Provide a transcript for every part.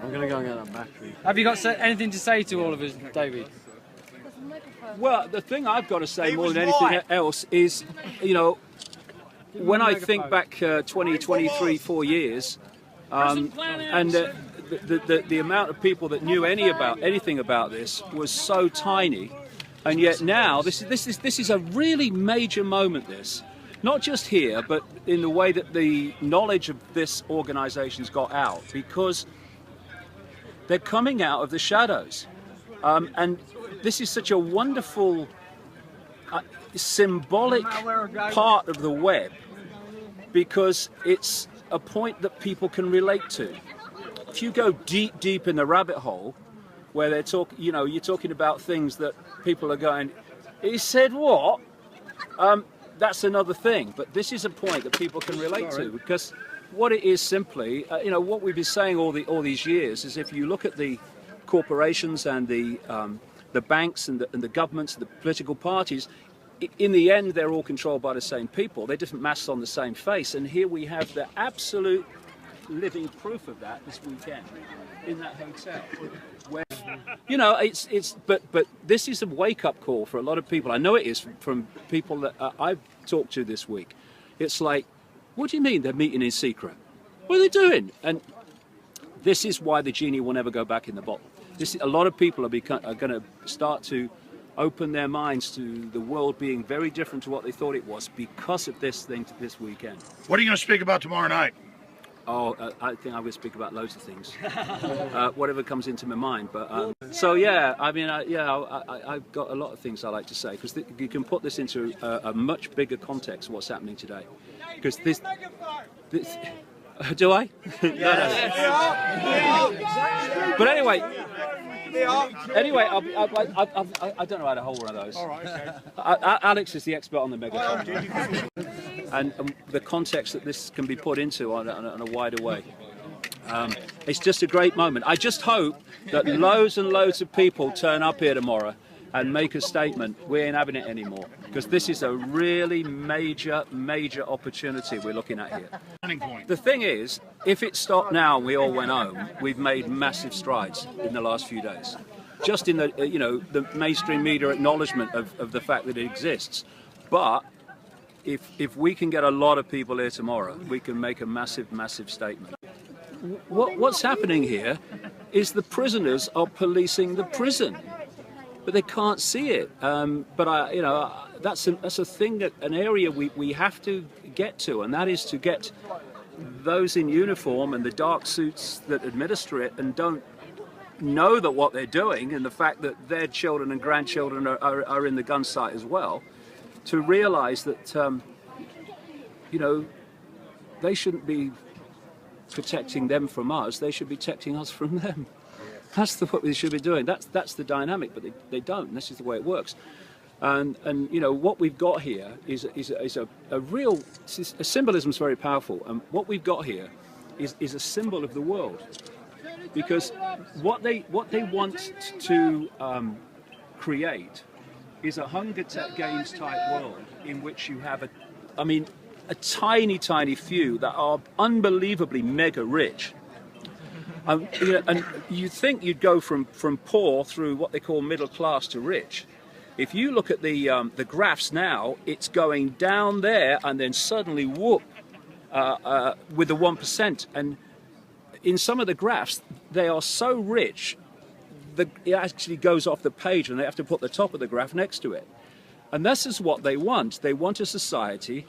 I'm going to go and get that battery. Have you got anything to say to all of us, David? Well, the thing I've got to say more than anything else is, you know, when I think back 20, 23, 4 years, and the amount of people that knew anything about this was so tiny, and yet now this is a really major moment. This, not just here, but in the way that the knowledge of this organisation's got out, because they're coming out of the shadows, and this is such a wonderful, symbolic part of the web, because it's a point that people can relate to. If you go deep in the rabbit hole, where they're you're talking about things that people are going, he said what? That's another thing. But this is a point that people can relate to, because what it is simply, what we've been saying all these years is, if you look at the corporations and the banks and the governments and the political parties, in the end they're all controlled by the same people. They're different masks on the same face, and here we have the absolute living proof of that this weekend in that hotel. Where, but this is a wake-up call for a lot of people. I know it is from people that I've talked to this week. It's like, what do you mean they're meeting in secret? What are they doing? And this is why the genie will never go back in the bottle. A lot of people are going to start to open their minds to the world being very different to what they thought it was because of this thing this weekend. What are you going to speak about tomorrow night? Oh, I think I'm going to speak about loads of things, whatever comes into my mind. But so yeah, I mean, I've got a lot of things I like to say, because you can put this into a much bigger context of what's happening today. Because this do I? No. But anyway, I don't know how to hold one of those. All right, okay. Alex is the expert on the megaphone. And the context that this can be put into on a wider way. It's just a great moment. I just hope that loads and loads of people turn up here tomorrow and make a statement. We ain't having it anymore, because this is a really major opportunity we're looking at here. The thing is, if it stopped now and we all went home, we've made massive strides in the last few days. Just in the the mainstream media acknowledgement of the fact that it exists. But if we can get a lot of people here tomorrow, we can make a massive statement. What's happening here is the prisoners are policing the prison, but they can't see it. That's a thing, an area we have to get to, and that is to get those in uniform and the dark suits that administer it and don't know that what they're doing, and the fact that their children and grandchildren are in the gun sight as well, to realise that they shouldn't be protecting them from us, they should be protecting us from them. That's what they should be doing. That's the dynamic, but they don't. This is the way it works. And what we've got here is a real symbolism is very powerful. And what we've got here is a symbol of the world, because what they want to create is a Hunger Games type world in which you have a tiny few that are unbelievably mega rich. And you think you'd go from poor through what they call middle class to rich. If you look at the graphs now, it's going down there and then suddenly whoop with the 1%. And in some of the graphs, they are so rich that it actually goes off the page and they have to put the top of the graph next to it. And this is what they want. They want a society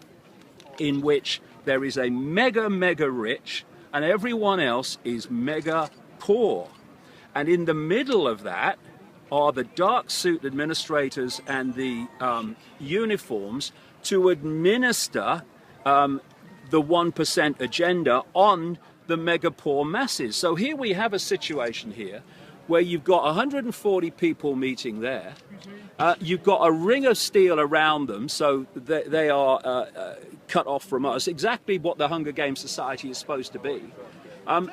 in which there is a mega rich and everyone else is mega poor. And in the middle of that are the dark suit administrators and the uniforms to administer the 1% agenda on the mega poor masses. So here we have a situation here where you've got 140 people meeting there. You've got a ring of steel around them, so they are cut off from us, exactly what the Hunger Games Society is supposed to be. And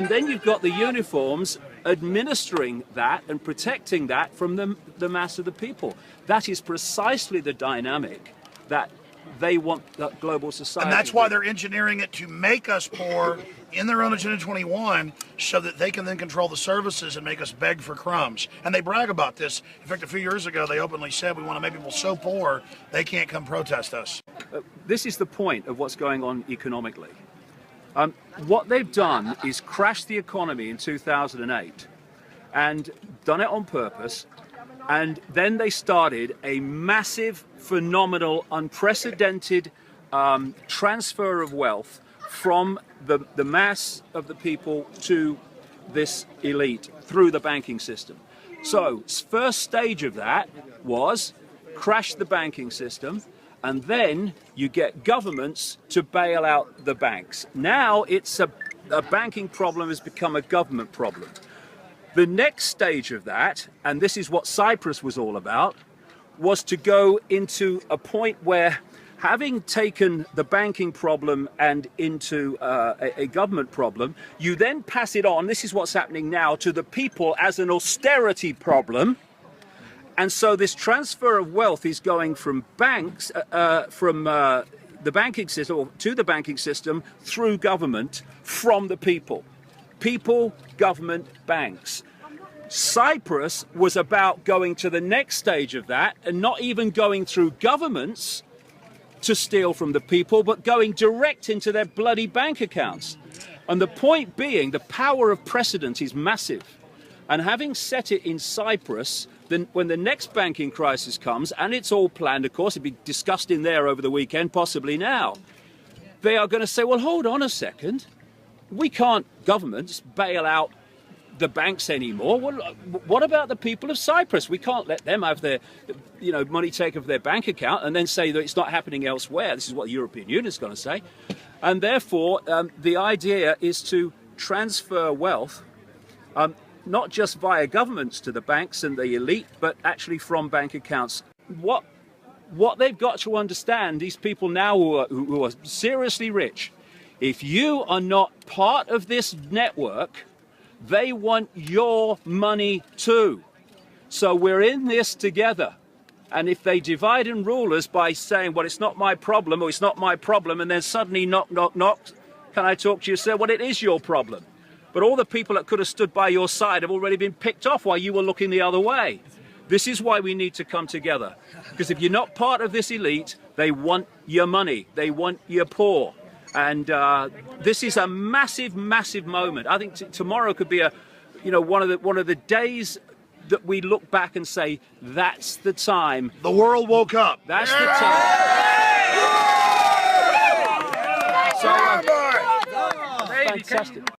then you've got the uniforms administering that and protecting that from the mass of the people. That is precisely the dynamic that they want that global society. And that's why they're engineering it to make us poor in their own Agenda 21 so that they can then control the services and make us beg for crumbs. And they brag about this. In fact, a few years ago, they openly said we want to make people so poor they can't come protest us. This is the point of what's going on economically. What they've done is crash the economy in 2008 and done it on purpose. And then they started a massive, phenomenal, unprecedented transfer of wealth from the mass of the people to this elite through the banking system. So, first stage of that was crash the banking system, and then you get governments to bail out the banks. Now it's a banking problem has become a government problem. The next stage of that, and this is what Cyprus was all about, was to go into a point where, having taken the banking problem and into a government problem, you then pass it on, this is what's happening now, to the people as an austerity problem. And so this transfer of wealth is going from banks, from the banking system, or to the banking system, through government, from the people. People, government, banks. Cyprus was about going to the next stage of that and not even going through governments to steal from the people, but going direct into their bloody bank accounts. And the point being, the power of precedent is massive. And having set it in Cyprus, then when the next banking crisis comes, and it's all planned, of course, it'll be discussed in there over the weekend, possibly now, they are going to say, well, hold on a second. We can't, governments, bail out the banks anymore. What about the people of Cyprus? We can't let them have their, money taken from their bank account and then say that it's not happening elsewhere. This is what the European Union is going to say. And therefore, the idea is to transfer wealth, not just via governments to the banks and the elite, but actually from bank accounts. What they've got to understand, these people now who are seriously rich, if you are not part of this network, they want your money too. So we're in this together. And if they divide and rule us by saying, well, it's not my problem, or it's not my problem, and then suddenly knock, knock, knock, can I talk to you, sir? Well, it is your problem. But all the people that could have stood by your side have already been picked off while you were looking the other way. This is why we need to come together. Because if you're not part of this elite, they want your money. They want your poor. And this is a massive, massive moment. I think tomorrow could be one of the days that we look back and say, that's the time. The world woke up. That's the time. So, fantastic.